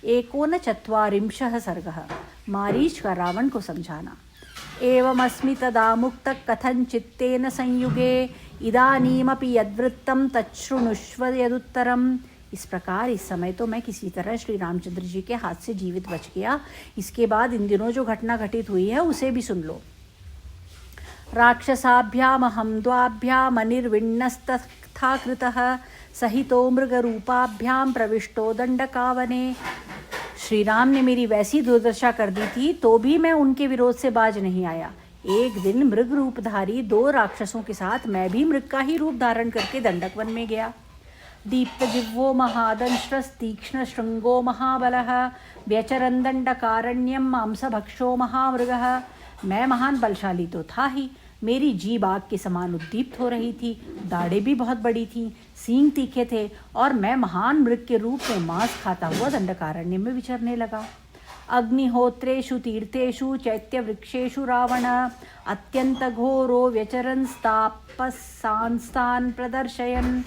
एकोनचत्वारिंशः सर्गः। मारीच का रावण को समझाना। एवमस्मि तदा मुक्तः कथंचित्तेन संयुगे इदानीमपि यद्वृत्तं तच्छृणुष्व यदुत्तरम्। इस प्रकार इस समय तो मैं किसी तरह श्री रामचंद्र जी के हाथ से जीवित बच गया। इसके बाद इन दिनों जो घटना घटित हुई है उसे भी सुन लो। राक्षसाभ्यामहं द्वाभ्यामनिर्विण्णस्तथा कृतः सहितो मृगरूपाभ्याम प्रविष्टो दंडकावने। श्री राम ने मेरी वैसी दुर्दशा कर दी थी तो भी मैं उनके विरोध से बाज नहीं आया। एक दिन मृग रूपधारी 2 राक्षसों के साथ मैं भी मृग का ही रूप धारण करके दंडक वन में गया। दीप्त जिह्वो महादंष्ट्रस् तीक्ष्ण श्रृंगो महाबलः व्यचरन् दंडकारण्यम मांसभक्षो महामृगः। मैं महान बलशाली तो था ही, मेरी जीभ आग के समान उद्दीप्त हो रही थी, दाढ़ें भी बहुत बड़ी थीं, सींग तीखे थे और मैं महान मृग के रूप में मांस खाता हुआ दंडकारण्य में विचरने लगा। अग्निहोत्रेषु तीर्थेषु चैत्यवृक्षेषु रावण अत्यंत घोरो व्यचरन् तापसांस्तान् प्रदर्शयन्।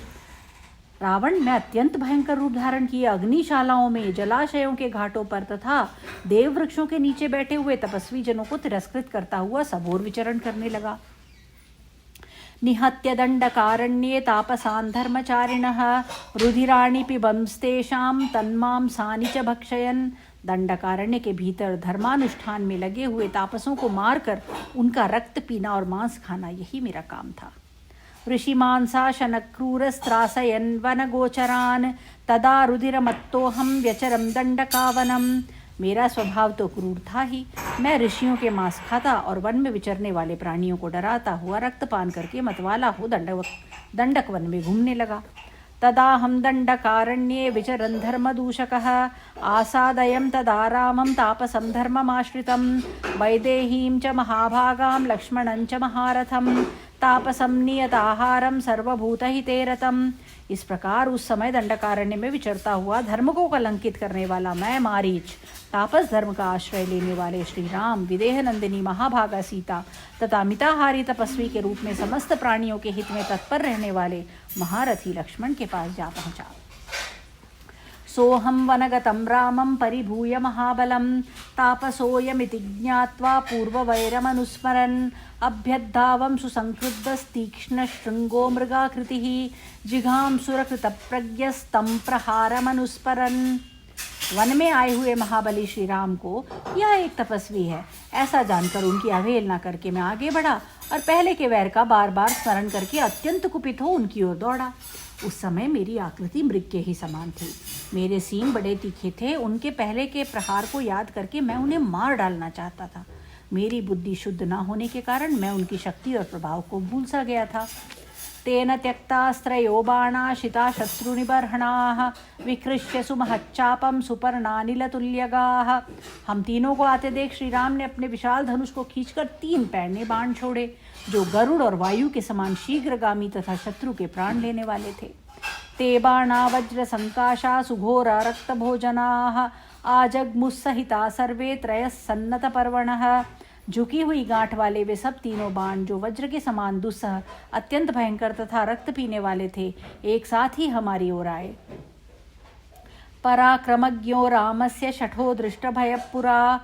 रावण, मैं अत्यंत भयंकर रूप धारण किए अग्निशालाओं में, जलाशयों के घाटों पर तथा देव वृक्षों के नीचे बैठे हुए तपस्वी जनों को तिरस्कृत करता हुआ सबोर विचरण करने लगा। निहत्य दंडकारण्ये तापसान् धर्मचारिणः रुधिराणि पिबंस्तेषां तन्मांसानि च भक्षयन्। दंडकारण्य के भीतर धर्मानुष्ठान में लगे हुए तापसों को मारकर उनका रक्त पीना और मांस खाना, यही मेरा काम था। ऋषिमांसाशनक्रूरस्त्रासयन् वनगोचरान् तदा रुधिरमत्तोऽहं व्यचरं दंडकावनम्। मेरा स्वभाव तो क्रूर था ही, मैं ऋषियों के मांस खाता और वन में विचरने वाले प्राणियों को डराता हुआ रक्तपान करके मतवाला हो दंडक वन में घूमने लगा। तदाहं दंडकारण्ये विचरन् धर्मदूषकः आसादयं तदा रामं तापसं धर्ममाश्रितं वैदेहीं च महाभागां लक्ष्मणं च महारथं तापसं नियताहारं सर्वभूतहिते रतम्। इस प्रकार उस समय दंडकारण्य में विचरता हुआ धर्म को कलंकित करने वाला मैं मारीच, तापस धर्म का आश्रय लेने वाले श्री राम, विदेह नंदिनी महाभागा सीता तथा मिताहारी तपस्वी के रूप में समस्त प्राणियों के हित में तत्पर रहने वाले महारथी लक्ष्मण के पास जा पहुंचा। सोहम वनगतं रामं परिभूय महाबलं तापसोऽयमिति ज्ञात्वा पूर्ववैरमनुस्मरन् अभ्यद्धावं सुसंक्रुद्धस्तीक्ष्णशृङ्गो मृगाकृतिः जिघांसुरकृतप्रज्ञस्तं प्रहारमनुस्मरन्। वन में आए हुए महाबली श्री राम को यह एक तपस्वी है ऐसा जानकर उनकी अवहेलना करके मैं आगे बढ़ा और पहले के वैर का बार बार स्मरण करके अत्यंत कुपित हो उनकी ओर दौड़ा। उस समय मेरी आकृति मृग के ही समान थी, मेरे सींग बड़े तीखे थे। उनके पहले के प्रहार को याद करके मैं उन्हें मार डालना चाहता था। मेरी बुद्धि शुद्ध न होने के कारण मैं उनकी शक्ति और प्रभाव को भूल सा गया था। तेन त्यक्तास्त्रयो बाणाशिता शत्रुनिबर्हणाः विकृष्य सुमहच्चापं सुपर्णानिलतुल्यगाः। हम तीनों को आते देख श्री राम ने अपने विशाल धनुष को खींचकर 3 पैने बाण छोड़े जो गरुड़ और वायु के समान शीघ्रगामी तथा शत्रु के प्राण लेने वाले थे। ते बाणा वज्र संकाशा सुघोरा रक्तभोजनाः आजग्मुस्सहिता सर्वे त्रयः पर्वणः। झुकी हुई गांठ वाले वे सब तीनों बाण जो वज्र के समान दुस्सह, अत्यंत भयंकर तथा रक्त पीने वाले थे, एक साथ ही हमारी ओर आए। पराक्रमज्ञो रामस्य शठो दृष्टभयपुरा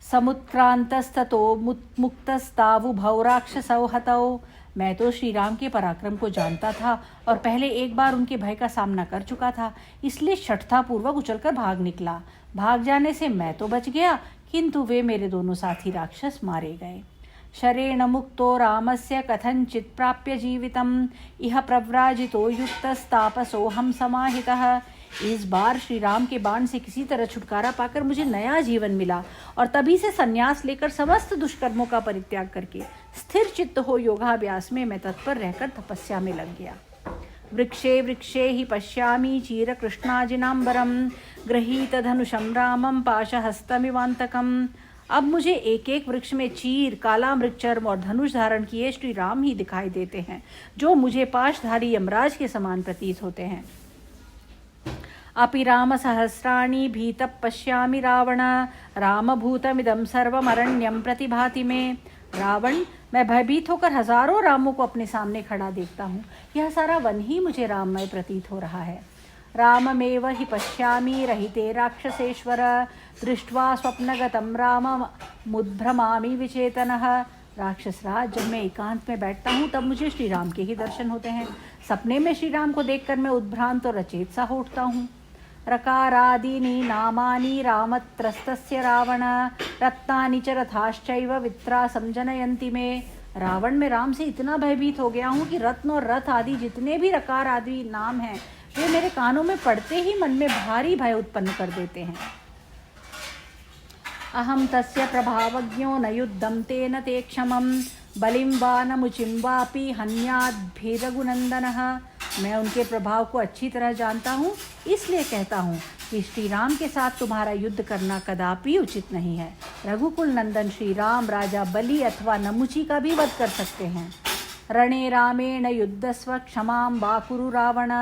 समुत्क्रांतस्ततो मुक्तस्तावुभौ राक्षसौ हतौ। मैं तो श्री राम के पराक्रम को जानता था और पहले एक बार उनके भय का सामना कर चुका था, इसलिए शठतापूर्वक उछलकर भाग निकला। भाग जाने से मैं तो बच गया किंतु वे मेरे दोनों साथी राक्षस मारे गए। शरेण मुक्तो रामस्य कथंचित् प्राप्य जीवितम् इह प्रव्राजितो युक्तस्तापसोऽहं समाहितः। इस बार श्री राम के बाण से किसी तरह छुटकारा पाकर मुझे नया जीवन मिला और तभी से संन्यास लेकर समस्त दुष्कर्मों का परित्याग करके स्थिर चित्त हो योगाभ्यास में मैं तत्पर रहकर तपस्या में लग गया। वृक्षे वृक्षे हि पश्यामि चीरकृष्णाजिनाम्बरं गृहीतधनुषं रामं पाशहस्तमिवान्तकम्। अब मुझे एक एक वृक्ष में चीर, काला मृगचर्म और धनुष धारण किए श्री राम ही दिखाई देते हैं जो मुझे पाशधारी यमराज के समान प्रतीत होते हैं। अपि राम सहस्राणि भीतः पश्यामि रावण रामभूतमिदं सर्वमरण्यं प्रतिभाति में। रावण, मैं भयभीत होकर हजारों रामों को अपने सामने खड़ा देखता हूँ। यह सारा वन ही मुझे राममय प्रतीत हो रहा है। राममेव हि पश्यामि रहिते राक्षसेश्वर दृष्ट्वा स्वप्नगतं रामम मुद्भ्रमामि विचेतनः। राक्षस राज, जब मैं एकांत में बैठता हूँ तब मुझे श्री राम के ही दर्शन होते हैं। सपने में श्री राम को देखकर मैं उद्भ्रांत और अचेत सा हो उठता हूँ। रकारादीनि नामानि रामत्रस्तस्य रावण रत्नानि च रथाश्चैव वित्रासं जनयन्ति मे। रावण में राम से इतना भयभीत हो गया हूँ कि रत्न और रथ आदि जितने भी रकार आदि नाम हैं वे मेरे कानों में पड़ते ही मन में भारी भय उत्पन्न कर देते हैं। अहम तस्य प्रभावज्ञो न युद्धं तेन ते क्षमं बलिं वा न मुचिं वापि हन्याद्भिरघुनन्दनः। मैं उनके प्रभाव को अच्छी तरह जानता हूँ, इसलिए कहता हूँ कि श्री राम के साथ तुम्हारा युद्ध करना कदापि उचित नहीं है। रघुकुल नंदन श्री राम राजा बलि अथवा नमुचि का भी वध कर सकते हैं। रणे रामेण युद्धस्व क्षमां वा कुरु रावण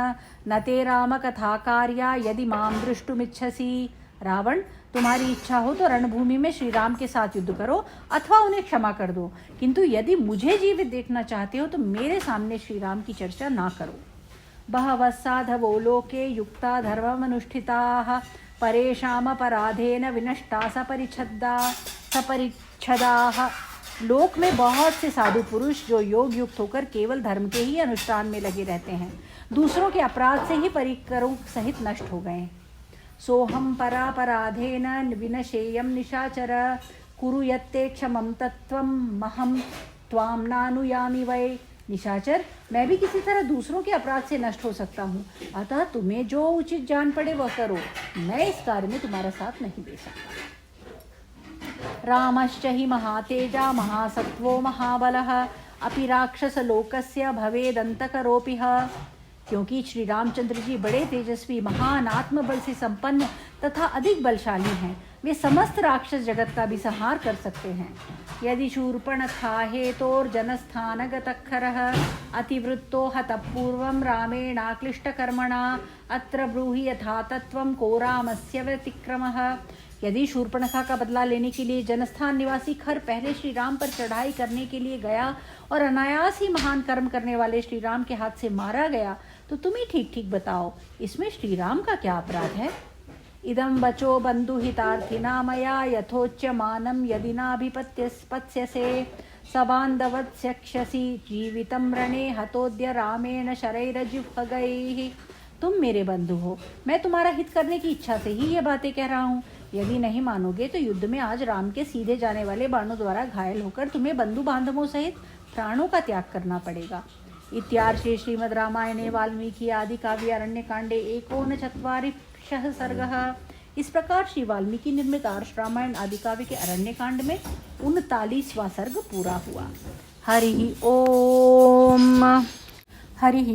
न ते राम कथा कार्या यदि मां दृष्टुमिच्छसि। रावण, तुम्हारी इच्छा हो तो रणभूमि में श्री राम के साथ युद्ध करो अथवा उन्हें क्षमा कर दो, किंतु यदि मुझे जीवित देखना चाहते हो तो मेरे सामने श्री राम की चर्चा ना करो। बहवः साधवो लोके युक्ता धर्ममनुष्ठिताः परेषामपराधेन विनष्टा सपरिच्छदाः। लोक में बहुत से साधु पुरुष जो योग युक्त होकर केवल धर्म के ही अनुष्ठान में लगे रहते हैं, दूसरों के अपराध से ही परिकरों सहित नष्ट हो गए। सोहम परापराधेन विनशेयम निशाचर कुरु यत्ते क्षमं तत्त्वं महं त्वां नानुयामि वै। निशाचर, मैं भी किसी तरह दूसरों के अपराध से नष्ट हो सकता हूँ, अतः तुम्हें जो उचित जान पड़े वह करो, मैं इस कार्य में तुम्हारा साथ नहीं दे सकता। रामश्च हि महातेजा महासत्वो महाबलः अपि राक्षसलोकस्य भवेदन्तकरोऽपिह। क्योंकि श्री रामचंद्र जी बड़े तेजस्वी, महान, आत्मबल से संपन्न तथा अधिक बलशाली हैं, वे समस्त राक्षस जगत का भी संहार कर सकते हैं। यदि शूर्पणखा हेतोर्जनस्थानगतखरः अतिवृत्तो हतः पूर्वं रामेणाक्लिष्टकर्मणा अत्र ब्रूहि यथा तत्त्वं को रामस्य व्यतिक्रमः। यदि शूर्पणखा का बदला लेने के लिए जनस्थान निवासी खर पहले श्री राम पर चढ़ाई करने के लिए गया और अनायास ही महान कर्म करने वाले श्री राम के हाथ से मारा गया, तो तुम ही ठीक ठीक बताओ, इसमें श्री राम का क्या अपराध है। इदं वचो बंधुहितार्थिना मया यथोच्यमानं यदि नाभिपत्यसे सबान्धवत्स्यक्षसि जीवितं रणे हतोद्य रामेण शरैरजिह्वगैः। तुम मेरे बंधु हो, मैं तुम्हारा हित करने की इच्छा से ही ये बातें कह रहा हूँ। यदि नहीं मानोगे तो युद्ध में आज राम के सीधे जाने वाले बाणों द्वारा घायल होकर तुम्हें बंधु बांधवों सहित प्राणों का त्याग करना पड़ेगा। इत्यार्षे श्रीमद् रामायणे वाल्मीकि आदि काव्ये अरण्यकांडे 49 सर्गः। इस प्रकार श्री वाल्मीकि निर्मित आर्ष रामायण आदि काव्य के अरण्यकांड में 39वां सर्ग पूरा हुआ। हरि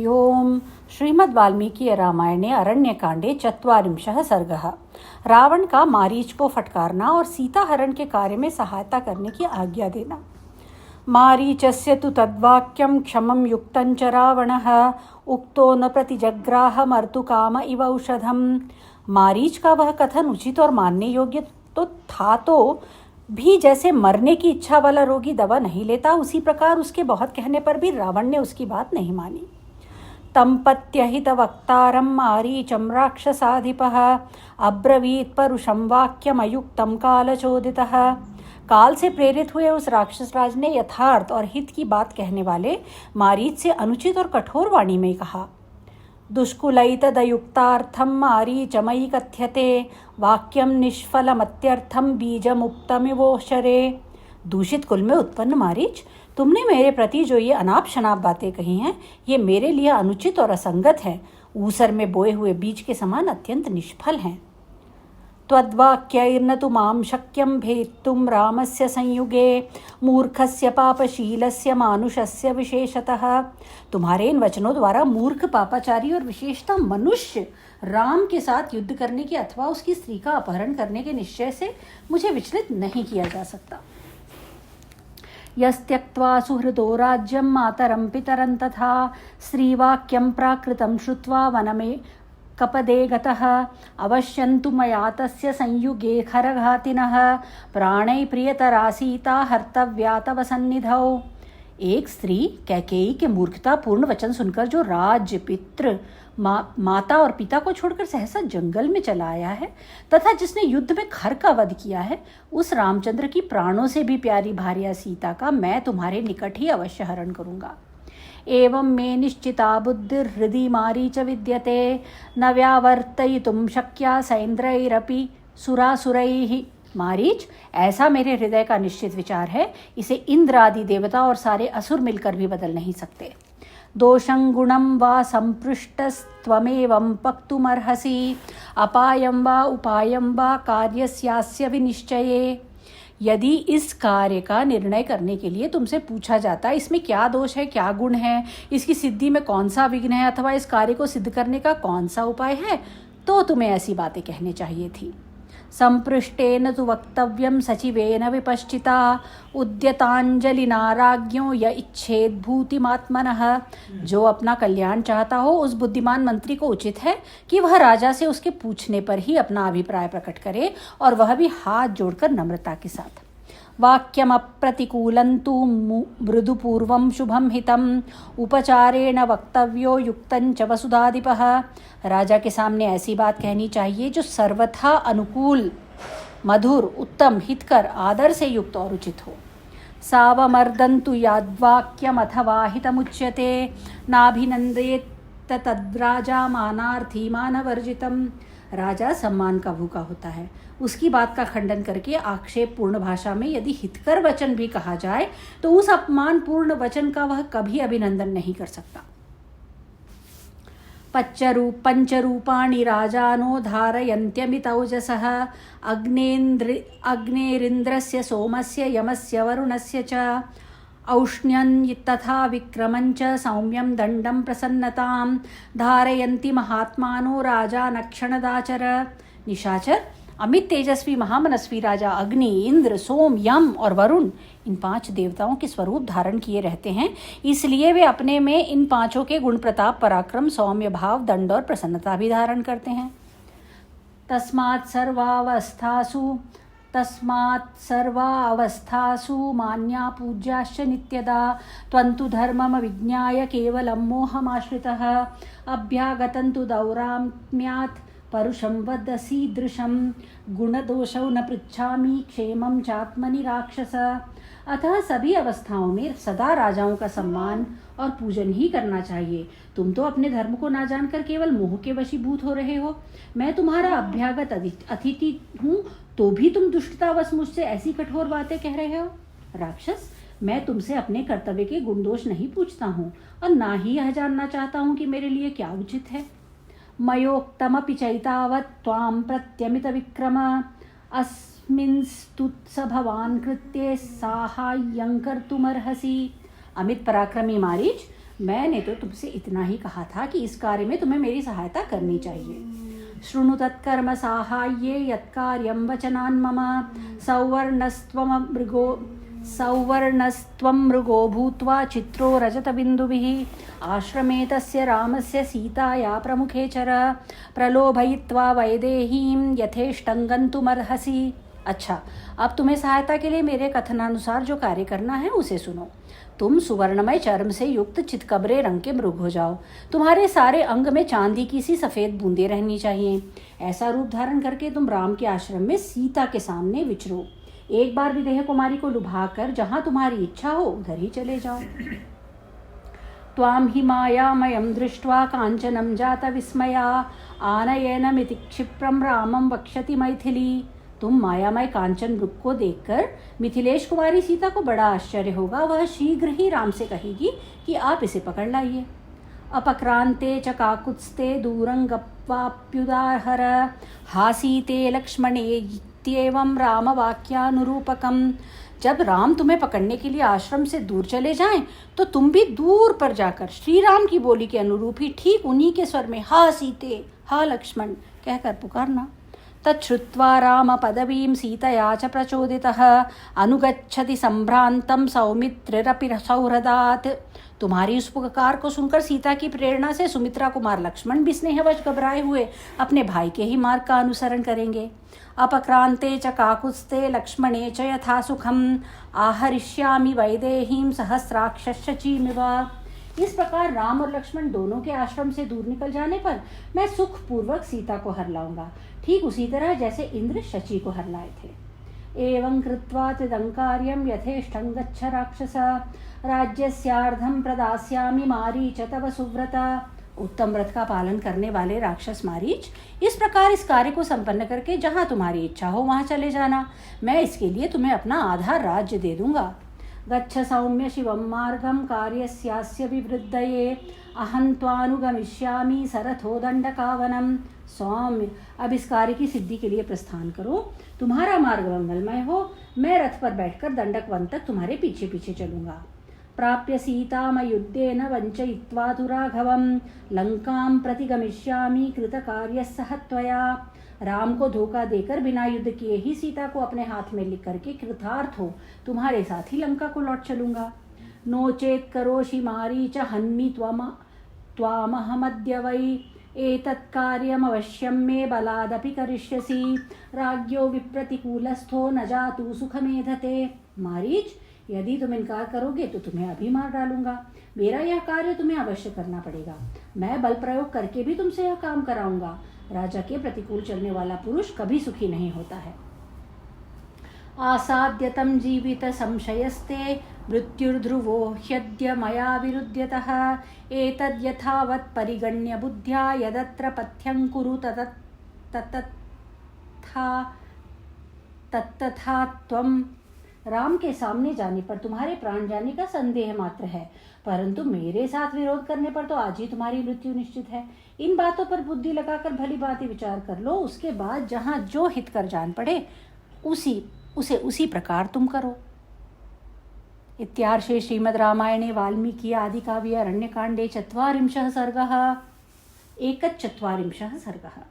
ओम। श्रीमद् वाल्मीकि रामायणे अरण्यकांडे 40 सर्गः। रावण का मारीच को फटकारना और सीता हरण के कार्य में सहायता करने की आज्ञा देना। मारीचस्य तु तद्वाक्यं क्षमं युक्तं च रावणः उक्तो न प्रतिजग्राह मर्तुकाम इव औषधम्। मारीच का वह कथन उचित और मानने योग्य तो था, तो भी जैसे मरने की इच्छा वाला रोगी दवा नहीं लेता, उसी प्रकार उसके बहुत कहने पर भी रावण ने उसकी बात नहीं मानी। तंपत्यहित वक्तारं मारीचं राक्षसाधिपः अब्रवीत् परुषं वाक्यमयुक्तं कालचोदितः। काल से प्रेरित हुए उस राक्षस राज ने यथार्थ और हित की बात कहने वाले मारीच से अनुचित और कठोर वाणी में कहा। दुष्कुलैतदयुक्तार्थं मारीचमयि कथ्यते वाक्यं निष्फलमत्यर्थं बीजमुक्तमिवोशरे। दूषित कुल में उत्पन्न मारीच, तुमने मेरे प्रति जो ये अनाप शनाप बातें कही हैं, ये मेरे लिए अनुचित और असंगत है, ऊसर में बोए हुए बीज के समान अत्यंत निष्फल हैं। त्वद्वाक्यैर्न तु मां शक्यं भेत्तुं रामस्य संयुगे मूर्खस्य पापशीलस्य मानुषस्य विशेषतः। तुम्हारे इन वचनों द्वारा मूर्ख, पापाचारी और विशेषतः मनुष्य राम के साथ युद्ध करने के अथवा उसकी स्त्री का अपहरण करने के निश्चय से मुझे विचलित नहीं किया जा सकता। यस्त्यक्त्वा सुहृदो राज्यं मातरं पितरं तथा स्त्रीवाक्यं प्राकृतं श्रुत्वा वनमे कपदे गतः अवश्यन्तु मया तस्य संयुगे खरघातिनः प्राणै प्रियतरा सीता हर्तव्या तव सन्निधौ। एक स्त्री कैकेयी के मूर्खता पूर्ण वचन सुनकर जो राज्य, पितृ, माता और पिता को छोड़कर सहसा जंगल में चला आया है तथा जिसने युद्ध में खर का वध किया है, उस रामचंद्र की प्राणों से भी प्यारी भार्या सीता का मैं तुम्हारे निकट ही अवश्य हरण करूंगा। एवं मे निश्चिता बुद्धिर्हृदि मारीच विद्यते न व्यावर्तयितुं शक्या सैन्द्रैरपि सुरासुरैः। मारीच, ऐसा मेरे हृदय का निश्चित विचार है, इसे इंद्र आदि देवता और सारे असुर मिलकर भी बदल नहीं सकते। दोषं गुणं वा संपृष्टस्त्वमेवं पक्तुमर्हसि अपायं वा उपायं वा कार्यस्यास्य विनिश्चये। यदि इस कार्य का निर्णय करने के लिए तुमसे पूछा जाता इसमें क्या दोष है, क्या गुण है, इसकी सिद्धि में कौन सा विघ्न है अथवा इस कार्य को सिद्ध करने का कौन सा उपाय है, तो तुम्हें ऐसी बातें कहनी चाहिए थी। संपृष्टेन तु वक्तव्यं सचिवेन विपश्चिता उद्यतांजलिना राज्ञो य इच्छेद भूतिमात्मनः। जो अपना कल्याण चाहता हो उस बुद्धिमान मंत्री को उचित है कि वह राजा से उसके पूछने पर ही अपना अभिप्राय प्रकट करे, और वह भी हाथ जोड़कर नम्रता के साथ। वाक्यमप्रतिकूलं तु मृदुपूर्वं शुभं हितम् उपचारेण वक्तव्यो युक्तं च वसुधाधिपः। राजा के सामने ऐसी बात कहनी चाहिए जो सर्वथा अनुकूल, मधुर, उत्तम, हितकर, आदर से युक्त और उचित हो। सावमर्दन्तु याद्वाक्यम् अथवा हितमुच्यते नाभिनन्देत तद्राजा मानार्थी मानवर्जितम्। राजा सम्मान का भूखा होता है, उसकी बात का खंडन करके आक्षेप पूर्ण भाषा में यदि हितकर वचन भी कहा जाए तो उस अपमान पूर्ण वचन का वह कभी अभिनंदन नहीं कर सकता। पंचरूपाणि राजानो धारयन्त्यमितौजसः अग्नेरिन्द्रस्य सोमस्य यमस्य वरुणस्य च औष्ण्यं तथा विक्रमं च सौम्यं दण्डं प्रसन्नतां धारयन्ति महात्मानो राजा नक्षणदाचर। निशाचर, अमित तेजस्वी महामनस्वी राजा अग्नि, इंद्र, सोम, यम और वरुण इन 5 देवताओं के स्वरूप धारण किए रहते हैं, इसलिए वे अपने में इन 5 के गुण, प्रताप, पराक्रम, सौम्य भाव, दंड और प्रसन्नता भी धारण करते हैं। तस्मात् सर्वावस्थासु मान्या पूज्याश्च नित्यदा त्वन्तु धर्मम विज्ञाय केवलं मोहमाश्रितः अभ्यागतं तु दौराम्यात् परुषं वदसीदृशं गुणदोषौ न पृच्छामि क्षेमं चात्मनि राक्षस। अतः सभी अवस्थाओं में सदा राजाओं का सम्मान और पूजन ही करना चाहिए। तुम तो अपने धर्म को ना जानकर केवल मोह के वशीभूत हो रहे हो। मैं तुम्हारा अभ्यागत अतिथि हूँ, तो भी तुम दुष्टतावश मुझसे ऐसी कठोर बातें कह रहे हो। राक्षस, मैं तुमसे अपने कर्तव्य के गुण दोष नहीं पूछता हूँ और ना ही यह जानना चाहता हूँ कि मेरे लिए क्या उचित है। मयोक्तमपि चैतावत् त्वां प्रत्यमित विक्रम अस्मिंस्तुत्स भवान् कृत्ये साहाय्यं कर्तुमर्हसि। अमित पराक्रमी मारीच, मैंने तो तुमसे इतना ही कहा था कि इस कार्य में तुम्हें मेरी सहायता करनी चाहिए। शृणु तत्कर्म साहाय्ये यत्कार्यं वचनान् मम सौवर्णस्त्वं मृगो भूत्वा चित्रो रजतबिन्दुभिः आश्रमे तस्य रामस्य सीताया प्रमुखे चर प्रलोभयित्वा वैदेहीं यथेष्टं गन्तुमर्हसि। अच्छा, अब तुम्हें सहायता के लिए मेरे कथनानुसार जो कार्य करना है उसे सुनो। तुम सुवर्णमय चर्म से युक्त चितकबरे रंग के मृग हो जाओ। तुम्हारे सारे अंग में चांदी की सी सफेद बूंदें रहनी चाहिए। ऐसा रूप धारण करके तुम राम के आश्रम में सीता के सामने विचरो। एक बार विदेह कुमारी को लुभाकर जहां तुम्हारी इच्छा हो उधर ही चले जाओ। त्वां हि मायामयं दृष्ट्वा कांचनं जात विस्मया आनयनमिति क्षिप्रं रामं वक्ष्यति मैथिली। तुम मायामय कांचन मृग को देखकर मिथिलेश कुमारी सीता को बड़ा आश्चर्य होगा। वह शीघ्र ही राम से कहेगी कि आप इसे पकड़ लाइए। अपक्रांते च काकुत्स्ते दूरं गप्वाप्युदाहर हासीते लक्ष्मणे इत्येवं रामवाक्यानुरूपकम्। जब राम तुम्हें पकड़ने के लिए आश्रम से दूर चले जाएं, तो तुम भी दूर पर जाकर श्री राम की बोली के अनुरूप ही ठीक उन्हीं के स्वर में हा सीते, हा लक्ष्मण कहकर पुकारना। तच्छ्रुत्वा राम पदवीं सीतया च प्रचोदितः अनुगच्छति संभ्रांतं सौमित्रिरपि सौहृदात्। तुम्हारी उस पुकार को सुनकर सीता की प्रेरणा से सुमित्रा कुमार लक्ष्मण भी स्नेहवश घबराए हुए अपने भाई के ही मार्ग का अनुसरण करेंगे। अपक्रांते च काकुत्स्ते लक्ष्मणे च यथा सुखम आहरिष्यामि वैदेहीं सहस्राक्षश्चीमिव। इस प्रकार राम और लक्ष्मण दोनों के आश्रम से दूर निकल जाने पर मैं सुख पूर्वक सीता को हर लाऊंगा, ठीक उसी तरह जैसे इंद्र शची को हर लाए थे। एवं कृत्वा त्रिदंकार्यं यथेष्टं गच्छ राक्षस राज्यस्यार्धं प्रदास्यामि मारीच तव सुव्रता। उत्तम व्रत का पालन करने वाले राक्षस मारीच, इस प्रकार इस कार्य को संपन्न करके जहाँ तुम्हारी इच्छा हो वहाँ चले जाना, मैं इसके लिए तुम्हें अपना आधा राज्य दे दूंगा। गच्छ सौम्य शिवं मार्गं कार्यस्यास्य विवृद्धये अहं त्वानुगमिष्यामि सरथो दंडकावनम। सौम्य, अब इस कार्य की सिद्धि के लिए प्रस्थान करो, तुम्हारा मार्ग मंगलमय हो, मैं रथ पर बैठकर दंडक वन तक तुम्हारे पीछे पीछे चलूंगा। प्राप्य सीतामयुद्धेन वञ्चयित्वा तु राघवं लंकां प्रति गमिष्यामि कृतकार्यस्सह त्वया। राम को धोखा देकर बिना युद्ध किए ही सीता को अपने हाथ में लिख करके कृतार्थ हो तुम्हारे साथ ही लंका को लौट चलूंगा। नो चेत् करोषि मारीच हन्मि त्वामहमद्य वै एतत् कार्यमवश्यं मे बलादपि करिष्यसि राज्ञो विप्रतिकूलस्थो न जातु सुखमेधते। मारीच, यदि तुम इनकार करोगे तो तुम्हें अभी मार डालूंगा। मेरा यह कार्य तुम्हें अवश्य करना पड़ेगा। मैं बल प्रयोग करके भी तुमसे यह काम कराऊंगा। राजा के प्रतिकूल चलने वाला पुरुष कभी सुखी नहीं होता है। आसाद्यतं जीवित संशयस्ते मृत्युर्ध्रुवो ह्यद्य मया विरुध्यतः एतद्यथावत् परिगण्य बुद्ध्या यदत्र पथ्यं कुरु तत्तथा त्वं। राम के सामने जाने पर तुम्हारे प्राण जाने का संदेह मात्र है, परंतु मेरे साथ विरोध करने पर तो आज ही तुम्हारी मृत्यु निश्चित है। इन बातों पर बुद्धि लगाकर भली भांति विचार कर लो, उसके बाद जहाँ जो हित कर जान पड़े उसी प्रकार तुम करो। इत्यार्षे श्रीमद् रामायणे वाल्मीकि आदि काव्ये अरण्यकाण्डे 40 सर्गः 41 सर्गः।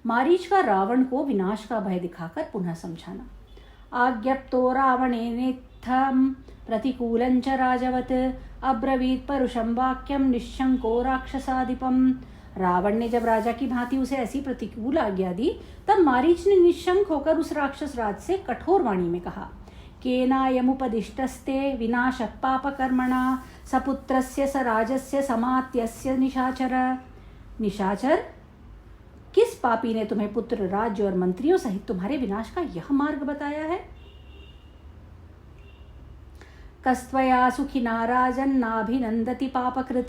मारीच का रावण को विनाश का भय दिखाकर पुनः समझाना। आज्ञप्तो रावणेनेत्थं प्रतिकूलं च राजवत् अब्रवीत् परुषं वाक्यं निश्शंको राक्षसाधिपम्। रावण ने जब राजा की भांति उसे ऐसी प्रतिकूल आज्ञा दी, तब मारीच ने निशंक होकर उस राक्षस राज से कठोर वाणी में कहा, केनायमुपदिष्टस्ते विनाशः पापकर्मणा सपुत्रस्य स राजस्य समात्यस्य निशाचर। निशाचर, किस पापी ने तुम्हें पुत्र, राज्य और मंत्रियों सहित तुम्हारे विनाश का यह मार्ग बताया है? कस्त्वया सुखिना राजन्नाभिनन्दति पापकृत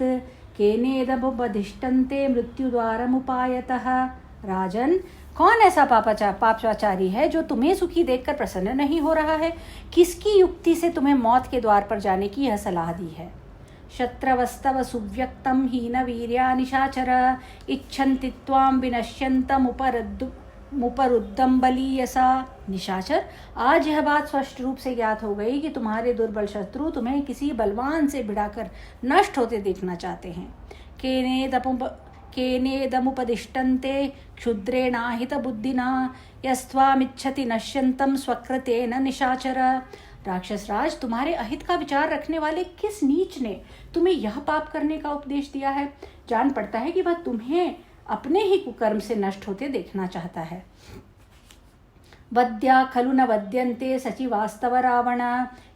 केनेदमुपदिष्टन्ते मृत्युद्वारमुपायतः। राजन, कौन ऐसा पापाचारी है जो तुम्हें सुखी देखकर प्रसन्न नहीं हो रहा है? किसकी युक्ति से तुम्हें मौत के द्वार पर जाने की यह सलाह दी है? शत्रवस्तव सुव्यक्तं हीनवीर्या निशाचर इच्छन्ति त्वां विनश्यन्तमुपरुद्धं बलीयसा। निशाचर, आज यह बात स्पष्ट रूप से ज्ञात हो गई कि तुम्हारे दुर्बल शत्रु तुम्हें किसी बलवान से भिड़ाकर नष्ट होते देखना चाहते हैं। केनेदमुपदिष्टन्ते क्षुद्रेणाहित बुद्धिना यस्त्वामिच्छति नश्यन्तं स्वकृतेन निशाचर। राक्षस राज, तुम्हारे अहित का विचार रखने वाले किस नीच ने तुम्हें यह पाप करने का उपदेश दिया है? जान पड़ता है कि वह तुम्हें अपने ही कुकर्म से नष्ट होते देखना चाहता है। वद्या खलु न वद्यन्ते सचिवास्तव रावण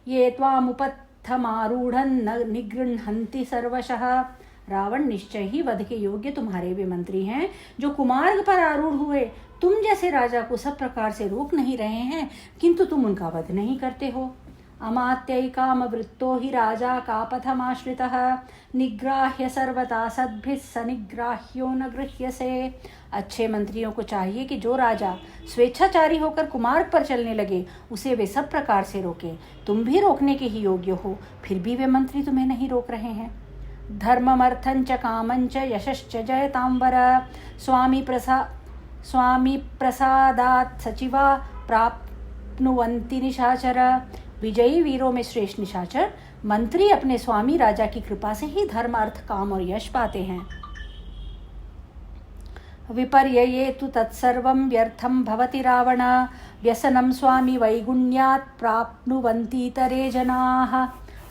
ये त्वामुपत्थमारूढ़ं न निगृह्णन्ति सर्वशः। रावण, निश्चय ही वध के योग्य तुम्हारे वे मंत्री हैं जो कुमार्ग पर आरूढ़ हुए तुम जैसे राजा को सब प्रकार से रोक नहीं रहे हैं, किंतु तुम उनका वध नहीं करते हो। अमात्यैकामवृत्तो हि राजा कापथमाश्रितः निग्राह्य सर्वथा सद्भिः सनिग्राह्यो न गृह्यसे। अच्छे मंत्रियों को चाहिए कि जो राजा स्वेच्छाचारी होकर कुमार्ग पर चलने लगे उसे वे सब प्रकार से रोके। तुम भी रोकने के ही योग्य हो, फिर भी वे मंत्री तुम्हें नहीं रोक रहे हैं। धर्ममर्थं च कामं च यशश्च जयतांबर स्वामी प्रसादात् सचिवा प्राप्नुवन्ति निशाचर। विजयी वीरों में श्रेष्ठ निशाचर, मंत्री अपने स्वामी राजा की कृपा से ही धर्म, अर्थ, काम और यश पाते हैं। विपर्यये तु तत्सर्वं व्यर्थं भवति रावण व्यसनं स्वामी वैगुण्यात् प्राप्नुवन्ति इतरे जनाः।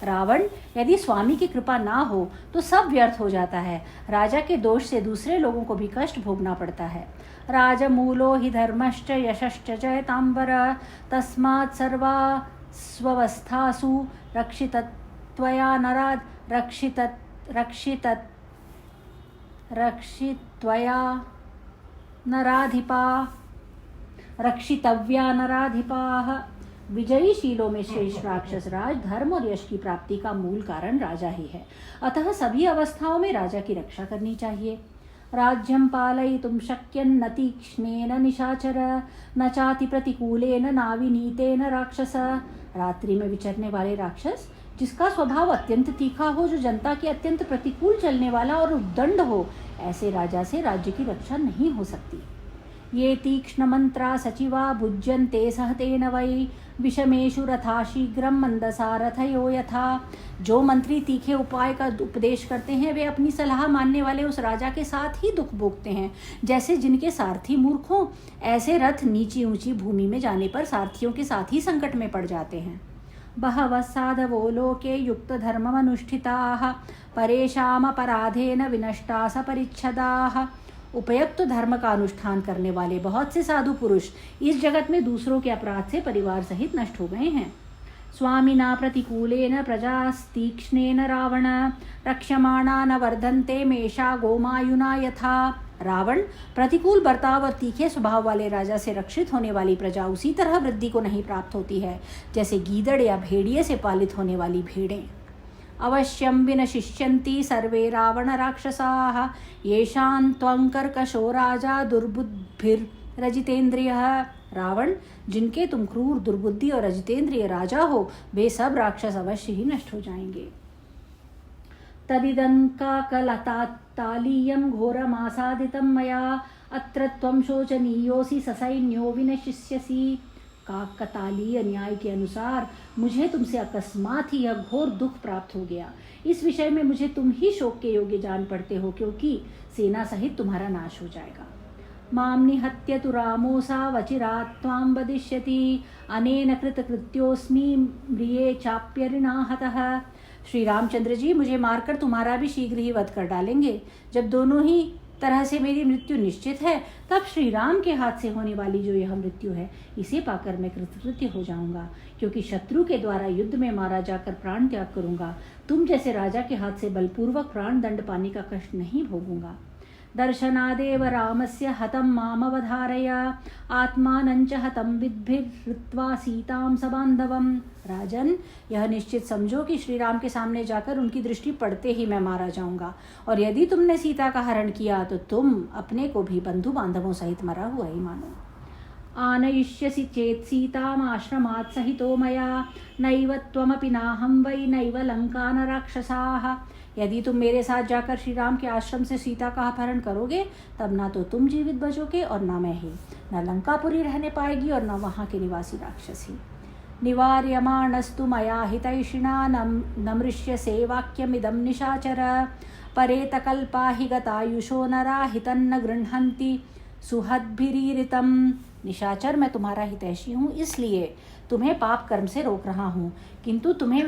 रावण, यदि स्वामी की कृपा ना हो तो सब व्यर्थ हो जाता है। राजा के दोष से दूसरे लोगों को भी कष्ट भोगना पड़ता है। राजमूलो हि धर्मश्च यशश्च जयतांबर तस्मात् सर्वा स्वस्थासु रक्षितत्वया रक्षित्वया नराधिपा रक्षितव्या नराधिपाः। विजयीशीलों में श्रेष्ठ राक्षस राज धर्म और यश की प्राप्ति का मूल कारण राजा ही है, अतः सभी अवस्थाओं में राजा की रक्षा करनी चाहिए। राज्यं पालयितुं शक्यं न तीक्ष्णेन निशाचर न चाति प्रतिकूलेन नाविनीतेन राक्षस। रात्रि में विचरने वाले राक्षस, जिसका स्वभाव अत्यंत तीखा हो, जो जनता के अत्यंत प्रतिकूल चलने वाला और उद्दंड हो, ऐसे राजा से राज्य की रक्षा नहीं हो सकती। ये तीक्ष्ण मंत्रा सचिवा भुज्यन्ते सहतेन वै विषमेषु रथा शीघ्रम मंदसा रथयो यथा। जो मंत्री तीखे उपाय का उपदेश करते हैं, वे अपनी सलाह मानने वाले उस राजा के साथ ही दुख भोगते हैं। जैसे जिनके सारथी मूर्ख हों, ऐसे रथ नीची ऊंची भूमि में जाने पर सारथियों के साथ ही संकट में पड़ जाते हैं। बहवः साधवो लोके युक्त धर्ममनुष्ठिताः परेषाम् अपराधेन विनष्टा सपरिच्छदाः। उपयुक्त धर्म का अनुष्ठान करने वाले बहुत से साधु पुरुष इस जगत में दूसरों के अपराध से परिवार सहित नष्ट हो गए हैं। स्वामिना प्रतिकूलेन प्रजास्तीक्ष्णेन रावण रक्षमाणा न वर्धन्ते मेषा गोमायुना यथा। रावण प्रतिकूल बर्ताव और तीखे स्वभाव वाले राजा से रक्षित होने वाली प्रजा उसी तरह वृद्धि को नहीं प्राप्त होती है जैसे गीदड़ या भेड़िए से पालित होने वाली भेड़ें। अवश्यं विनशिष्यन्ति सर्वे रावण राक्षसाः येषां त्वं कर्कशो राजा दुर्बुद्धिर्रजितेन्द्रियः। रावण, जिनके तुम क्रूर, दुर्बुद्धि और रजितेंद्रिय राजा हो, वे सब राक्षस अवश्य ही नष्ट हो जाएंगे। तदिदंकाकलतात्तालीयं घोरमासादितं मया अत्र त्वं शोचनीयोऽसि ससैन्यो विनशिष्यसि। काकतालीय न्याय के अनुसार मुझे तुमसे अकस्मात ही यह घोर दुख प्राप्त हो गया। इस विषय में मुझे तुम ही शोक के योग्य जान पड़ते हो, क्योंकि सेना सहित तुम्हारा नाश हो जाएगा। मां निहत्य तु रामोऽसा वचिरात् त्वां वदिष्यति अनेन कृतकृत्योऽस्मि म्रिये चाप्यरिणाहतः। श्री रामचंद्र जी मुझे मारकर तुम्हारा भी शीघ्र ही वध कर डालेंगे। जब दोनों ही तरह से मेरी मृत्यु निश्चित है, तब श्री राम के हाथ से होने वाली जो यह मृत्यु है, इसे पाकर मैं कृतकृत्य हो जाऊंगा, क्योंकि शत्रु के द्वारा युद्ध में मारा जाकर प्राण त्याग करूंगा। तुम जैसे राजा के हाथ से बलपूर्वक प्राण दंड पाने का कष्ट नहीं भोगूंगा। दर्शनादेव रामस्य हतं मामवधारय आत्मानं च हतं विद्भिर्हृत्वा सीतां सबान्धवम्। राजन, यह निश्चित समझो कि श्री राम के सामने जाकर उनकी दृष्टि पड़ते ही मैं मारा जाऊंगा, और यदि तुमने सीता का हरण किया तो तुम अपने को भी बंधु बांधवों सहित मरा हुआ ही मानो। आनयिष्यसि चेत् सीताम् आश्रमात् सहितो मया नैव त्वमपि नाहं वै नैव लंका न राक्षसाः। यदि तुम मेरे साथ जाकर श्री राम के आश्रम से सीता का अपहरण करोगे, तब ना तो तुम जीवित बचोगे और ना मैं ही। न लंकापुरी रहने पाएगी और न वहाँ के निवासी राक्षस ही। निवार्यमाणस्तु मया हितैषिणा न मृष्यसे वाक्यमिदं निशाचर परेतकल्पा हि गतायुषो नरा हितन्न गृह्णन्ति सुहद्भिरीरितम्। निशाचर, मैं तुम्हारा हितैषी हूँ, इसलिए तुम्हें पाप कर्म से रोक रहा हूँ, किंतु तुम्हें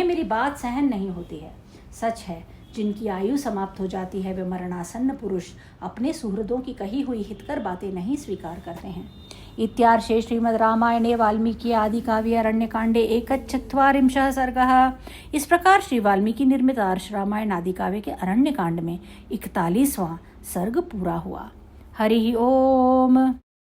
मेरी बात सहन नहीं होती है। सच है, जिनकी आयु समाप्त हो जाती है वे मरणासन्न पुरुष अपने सुहृदों की कही हुई हितकर बातें नहीं स्वीकार करते हैं। इत्यार्षे श्रीमद् रामायणे वाल्मीकि आदि काव्ये अरण्यकांडे 1/4 सर्गः। इस प्रकार श्री वाल्मीकि निर्मित आर्ष रामायण आदि काव्य के अरण्यकांड में 41वां सर्ग पूरा हुआ। हरि ओम।